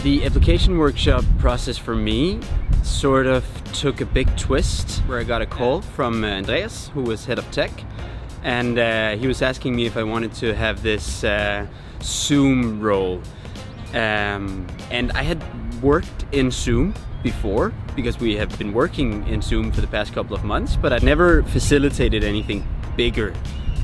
The application workshop process for me sort of took a big twist where I got a call from Andreas, who was head of tech, and he was asking me if I wanted to have this Zoom role. And I had worked in Zoom before because we have been working in Zoom for the past couple of months, but I'd never facilitated anything bigger.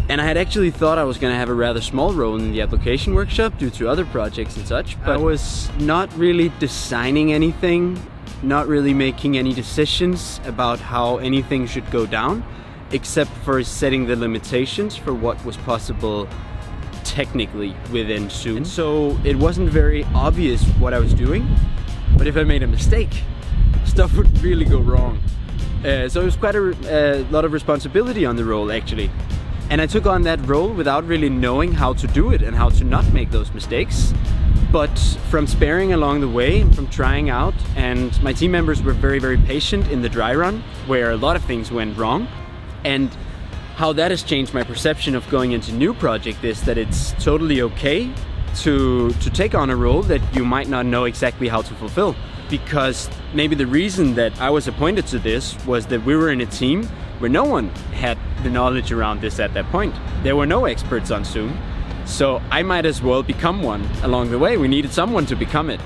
And I had actually thought I was going to have a rather small role in the application workshop due to other projects and such, but I was not really designing anything, not really making any decisions about how anything should go down, except for setting the limitations for what was possible technically within Zoom. And so it wasn't very obvious what I was doing, but if I made a mistake, stuff would really go wrong. So it was quite a lot of responsibility on the role actually. And I took on that role without really knowing how to do it and how to not make those mistakes. But from sparring along the way, from trying out, and my team members were very, very patient in the dry run, where a lot of things went wrong. And how that has changed my perception of going into new project is that it's totally okay to take on a role that you might not know exactly how to fulfill. Because maybe the reason that I was appointed to this was that we were in a team where no one had the knowledge around this at that point. There were no experts on Zoom, so I might as well become one along the way. We needed someone to become it.